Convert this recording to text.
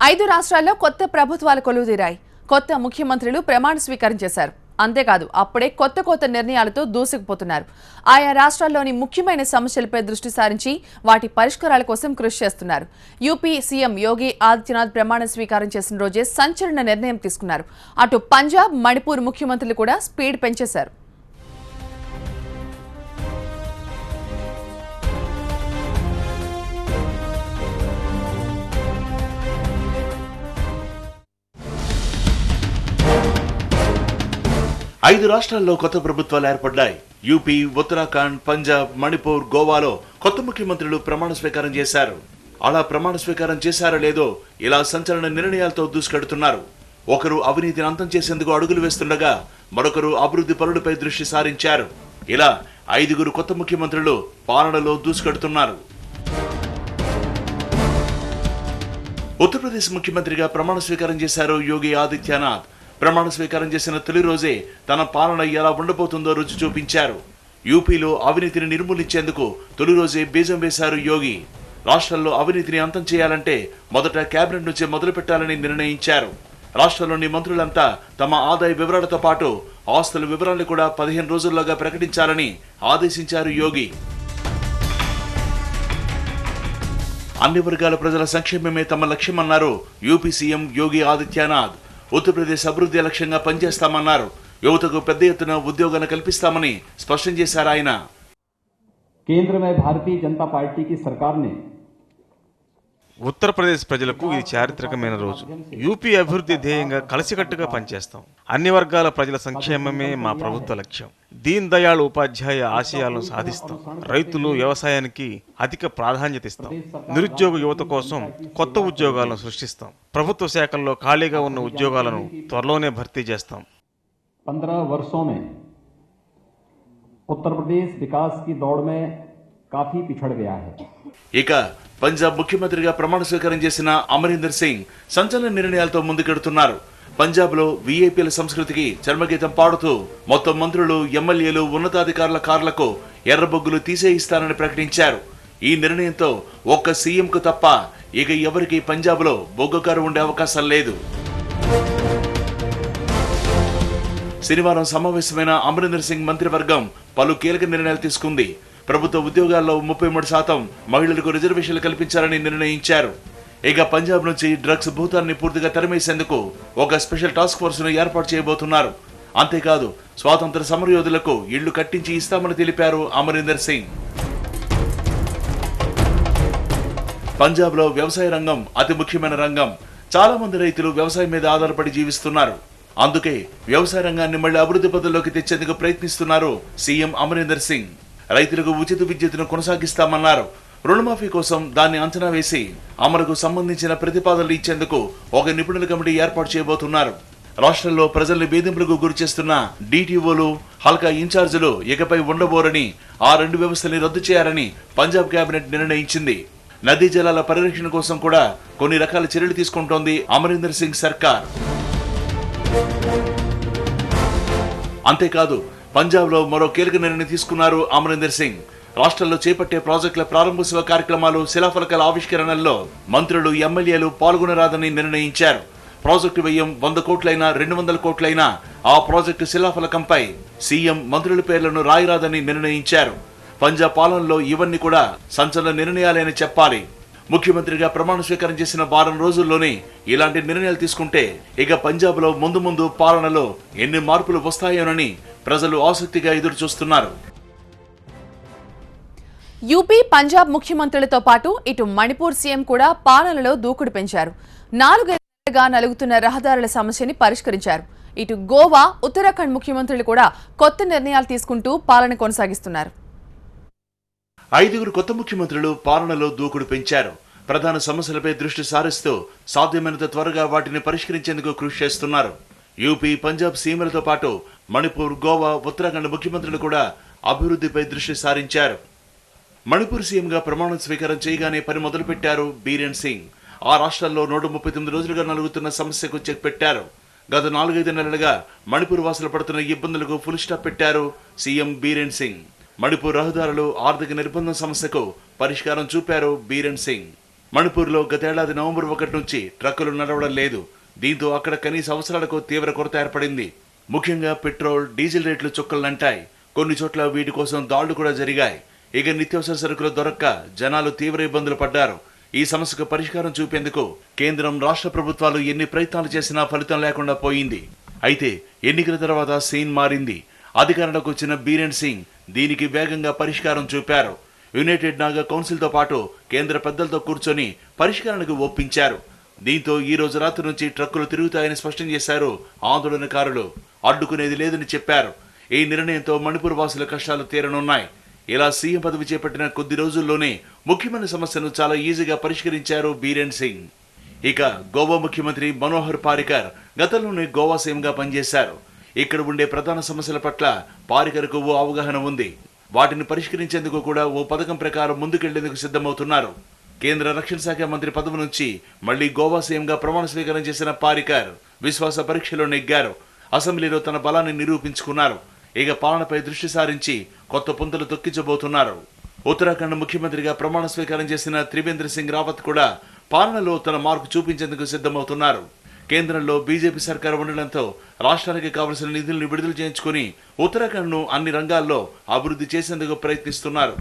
5 రాష్ట్రాల్లో కొత్త ప్రభుత్వాలు కొలువుదీరాయి. కొత్త ముఖ్యమంత్రులు ప్రమాణ స్వీకారం చేశారు. అంతేకాదు అప్పుడే కొత్త నిర్ణయాలతో దూసుకుపోతున్నారు. ఆయా రాష్ట్రాల్లోని ముఖ్యమైన సమస్యలపై దృష్టి సారించి వాటి పరిష్కారాల కోసం కృషి చేస్తున్నారు. యూపీ సీఎం యోగి ఆదిత్యనాథ్ ప్రమాణ స్వీకారం చేసిన రోజే సంచలన నిర్ణయం తీసుకున్నారు. అటు పంజాబ్, మణిపూర్ ముఖ్యమంత్రులు కూడా స్పీడ్ పెంచేశారు. ఐదు రాష్ట్రాల్లో కొత్త ప్రభుత్వాలు ఏర్పడ్డాయి. యూపీ, ఉత్తరాఖండ్, పంజాబ్, మణిపూర్, గోవాలో కొత్త ముఖ్యమంత్రులు ప్రమాణ స్వీకారం చేశారు. అలా ప్రమాణ స్వీకారం చేశారో లేదో ఇలా సంచలన నిర్ణయాలతో దూసుకెడుతున్నారు. ఒకరు అవినీతిని అంతం చేసేందుకు అడుగులు వేస్తుండగా మరొకరు అభివృద్ధి పనులపై దృష్టి సారించారు. ఇలా 5 కొత్త ముఖ్యమంత్రులు పాలనలో దూసుకెడుతున్నారు. ఉత్తరప్రదేశ్ ముఖ్యమంత్రిగా ప్రమాణ స్వీకారం చేశారు యోగి ఆదిత్యనాథ్. ప్రమాణ స్వీకారం చేసిన తొలి రోజే తన పాలన ఎలా ఉండబోతుందో రుచి చూపించారు. యూపీలో అవినీతిని నిర్మూలించేందుకు తొలి రోజే బీజం వేశారు యోగి. రాష్ట్రంలో అవినీతిని అంతం చేయాలంటే మొదట కేబినెట్ నుంచి మొదలు పెట్టాలని నిర్ణయించారు. రాష్ట్రంలోని మంత్రులంతా తమ ఆదాయ వివరాలతో పాటు ఆస్తుల వివరాలను కూడా 15 రోజుల్లోగా ప్రకటించాలని ఆదేశించారు యోగి. అన్ని వర్గాల ప్రజల సంక్షేమమే తమ లక్ష్యమన్నారు యూపీ సీఎం యోగి ఆదిత్యనాథ్. ఉత్తరప్రదేశ్ అభివృద్ధి లక్ష్యంగా పనిచేస్తామన్నారు. యువతకు పెద్ద ఎత్తున ఉద్యోగాలు కల్పిస్తామని స్పష్టం చేశారు ఆయన. కేంద్ర में भारतीय जनता पार्टी की सरकार ने ఉత్తరప్రదేశ్ ప్రజలకు ఇది చారిత్రకమైన రోజు. యూపీ అభివృద్ధి ధ్యేయంగా కలిసికట్టుగా పనిచేస్తాం. అన్ని వర్గాల ప్రజల సంక్షేమమే మా ప్రభుత్వ లక్ష్యం. దీన్ దయాళ్ ఉపాధ్యాయ ఆశయాలను సాధిస్తాం. రైతులు, వ్యవసాయానికి అధిక ప్రాధాన్యత ఇస్తాం. నిరుద్యోగ యువత కోసం కొత్త ఉద్యోగాలను సృష్టిస్తాం. ప్రభుత్వ శాఖల్లో ఖాళీగా ఉన్న ఉద్యోగాలను త్వరలోనే భర్తీ చేస్తాం. 15 वर्षों में उत्तर प्रदेश विकास की दौड़ में काफी पिछड़ गया है. ఇక పంజాబ్ ముఖ్యమంత్రిగా ప్రమాణ స్వీకారం చేసిన అమరీందర్ సింగ్ సంచలన నిర్ణయాలతో ముందుకెడుతున్నారు. పంజాబ్ లో వీఐపీల సంస్కృతికి చర్మగీతం పాడుతూ మొత్తం మంత్రులు, ఎమ్మెల్యేలు, ఉన్నతాధికారుల కార్లకు ఎర్రబొగ్గులు తీసేయిస్తారని ప్రకటించారు. ఈ నిర్ణయంతో ఒక్క సీఎం కు తప్ప ఇక ఎవరికి పంజాబ్ లో బొగ్గు కారు ఉండే అవకాశం లేదు. శనివారం సమావేశమైన అమరీందర్ సింగ్ మంత్రివర్గం పలు కీలక నిర్ణయాలు తీసుకుంది. ప్రభుత్వ ఉద్యోగాల్లో 33% మహిళలకు రిజర్వేషన్లు కల్పించాలని నిర్ణయించారు. ఇక పంజాబ్ నుంచి డ్రగ్స్ భూతాన్ని పూర్తిగా తరిమేసేందుకు ఒక స్పెషల్ టాస్క్ ఫోర్స్ ను ఏర్పాటు చేయబోతున్నారు. అంతేకాదు స్వాతంత్ర సమరయోధులకు ఇళ్లు కట్టించి ఇస్తామని తెలిపారు అమరీందర్ సింగ్. పంజాబ్ లో వ్యవసాయ రంగం అతి ముఖ్యమైన రంగం. చాలా మంది రైతులు వ్యవసాయం మీద ఆధారపడి జీవిస్తున్నారు. అందుకే వ్యవసాయ రంగాన్ని మళ్లీ అభివృద్ధి పథంలోకి తెచ్చేందుకు ప్రయత్నిస్తున్నారు సీఎం అమరీందర్ సింగ్. రైతులకు ఉచిత విద్యుత్తును కొనసాగిస్తామన్నారు. రుణమాఫీ కోసం దాన్ని అంచనా వేసి అమలుకు సంబంధించిన ప్రతిపాదనలు ఇచ్చేందుకు ఒక నిపుణుల కమిటీ ఏర్పాటు చేయబోతున్నారు. రాష్ట్రంలో ప్రజల్ని వేధింపులకు గురి చేస్తున్న డిటిఓలు, హల్కా ఇన్ఛార్జీలు ఇకపై ఉండబోరని, ఆ 2 వ్యవస్థల్ని రద్దు చేయాలని పంజాబ్ కేబినెట్ నిర్ణయించింది. నదీ జలాల పరిరక్షణ కోసం కూడా కొన్ని రకాల చర్యలు తీసుకుంటోంది అమరీందర్ సింగ్ సర్కార్. అంతేకాదు పంజాబ్ లో మరో కీలక నిర్ణయం తీసుకున్నారు అమరీందర్ సింగ్. రాష్ట్రంలో చేపట్టే ప్రాజెక్టుల ప్రారంభోత్సవ కార్యక్రమాలు, శిలాఫలకాల ఆవిష్కరణల్లో మంత్రులు, ఎమ్మెల్యేలు పాల్గొనరాదని నిర్ణయించారు. ప్రాజెక్టు వ్యయం 100 కోట్లైనా 200 కోట్లైనా ఆ ప్రాజెక్టు శిలాఫలకంపై సీఎం మంత్రుల పేర్లను రాయరాదని నిర్ణయించారు. పంజాబ్ పాలనలో ఇవన్నీ కూడా సంచలన నిర్ణయాలని చెప్పాలి. ముఖ్యమంత్రిగా ప్రమాణ స్వీకారం చేసిన వారం రోజుల్లోనే ఇలాంటి నిర్ణయాలు తీసుకుంటే ఇక పంజాబ్ లో ముందు పాలనలో ఎన్ని మార్పులు వస్తాయోనని ప్రజలు ఆసక్తిగా ఎదురు చూస్తున్నారు. యూపీ, పంజాబ్ ముఖ్యమంత్రులతో పాటు ఇటు మణిపూర్ సీఎం కూడా పాలనలో దూకుడు పెంచారు. 4 ఏళ్లుగా నలుగుతున్న రహదారుల సమస్యని పరిష్కరించారు. ఇటు గోవా, ఉత్తరాఖండ్ ముఖ్యమంత్రులు కూడా కొత్త నిర్ణయాలు తీసుకుంటూ పాలన కొనసాగిస్తున్నారు. 5 కొత్త ముఖ్యమంత్రులు పాలనలో దూకుడు పెంచారు. ప్రధాన సమస్యలపై దృష్టి సారిస్తూ సాధ్యమైనంత త్వరగా వాటిని పరిష్కరించేందుకు కృషి చేస్తున్నారు. యూపీ, పంజాబ్ సీఎంలతో పాటు మణిపూర్, గోవా, ఉత్తరాఖండ్ ముఖ్యమంత్రులు కూడా అభివృద్ధిపై దృష్టి సారించారు. మణిపూర్ సీఎంగా ప్రమాణ స్వీకారం చేయగానే పని మొదలుపెట్టారు బీరేన్ సింగ్. ఆ రాష్ట్రాల్లో 139 రోజులుగా నలుగుతున్న సమస్యకు చెక్ పెట్టారు. గత 4-5 నెలలుగా మణిపూర్ వాసులు పడుతున్న ఇబ్బందులకు ఫుల్ స్టాప్ పెట్టారు సీఎం బీరేన్ సింగ్. మణిపూర్ రహదారులు, ఆర్థిక నిర్బంధం సమస్యకు పరిష్కారం చూపారు బీరేన్ సింగ్. మణిపూర్లో గతేడాది నవంబర్ 1 నుంచి ట్రక్కులు నడవడం లేదు. దీంతో అక్కడ కనీస అవసరాలకు తీవ్ర కొరత ఏర్పడింది. ముఖ్యంగా పెట్రోల్, డీజిల్ రేట్లు చుక్కలంటాయి. కొన్ని చోట్ల వీటి కోసం దాళ్లు కూడా జరిగాయి. ఇక నిత్యావసర సరుకులు దొరక్క జనాలు తీవ్ర ఇబ్బందులు పడ్డారు. ఈ సమస్యకు పరిష్కారం చూపేందుకు కేంద్రం, రాష్ట్ర ప్రభుత్వాలు ఎన్ని ప్రయత్నాలు చేసినా ఫలితం లేకుండా పోయింది. అయితే ఎన్నికల తర్వాత సీన్ మారింది. అధికారంలోకి వచ్చిన బీరేన్ సింగ్ దీనికి వేగంగా పరిష్కారం చూపారు. యునైటెడ్ నాగా కౌన్సిల్తో పాటు కేంద్ర పెద్దలతో కూర్చొని పరిష్కారానికి ఒప్పించారు. దీంతో ఈ రోజు రాత్రి నుంచి ట్రక్కులు తిరుగుతాయని స్పష్టం చేశారు ఆందోళనకారులు. అడ్డుకునేది లేదని చెప్పారు. ఈ నిర్ణయంతో మణిపూర్ వాసుల కష్టాలు తీరనున్నాయి. ఇలా సీఎం పదవి చేపట్టిన కొద్ది రోజుల్లోనే ముఖ్యమైన సమస్యను చాలా ఈజీగా పరిష్కరించారు బీరేన్ సింగ్. ఇక గోవా ముఖ్యమంత్రి మనోహర్ పారికర్ గతంలోనే గోవా సీఎంగా పనిచేశారు. ఇక్కడ ఉండే ప్రధాన సమస్యల పట్ల పారికర్కు ఓ అవగాహన ఉంది. వాటిని పరిష్కరించేందుకు కూడా ఓ పథకం ప్రకారం ముందుకెళ్లేందుకు సిద్ధమవుతున్నారు. కేంద్ర రక్షణ శాఖ మంత్రి పదవి నుంచి మళ్లీ గోవా సీఎంగా ప్రమాణ స్వీకారం చేసిన పారికర్ విశ్వాస పరీక్షలో నెగ్గారు. అసెంబ్లీలో తన బలాన్ని నిరూపించుకున్నారు. ఇక పాలనపై దృష్టి సారించి కొత్త పుంతలు తొక్కించబోతున్నారు. ఉత్తరాఖండ్ ముఖ్యమంత్రిగా ప్రమాణ స్వీకారం చేసిన త్రివేంద్ర సింగ్ రావత్ కూడా పాలనలో తన మార్కు చూపించేందుకు సిద్ధమవుతున్నారు. కేంద్రంలో బీజేపీ సర్కారు ఉండడంతో రాష్ట్రానికి కావలసిన నిధులను విడుదల చేయించుకుని ఉత్తరాఖండ్ను అన్ని రంగాల్లో అభివృద్ధి చేసేందుకు ప్రయత్నిస్తున్నారు.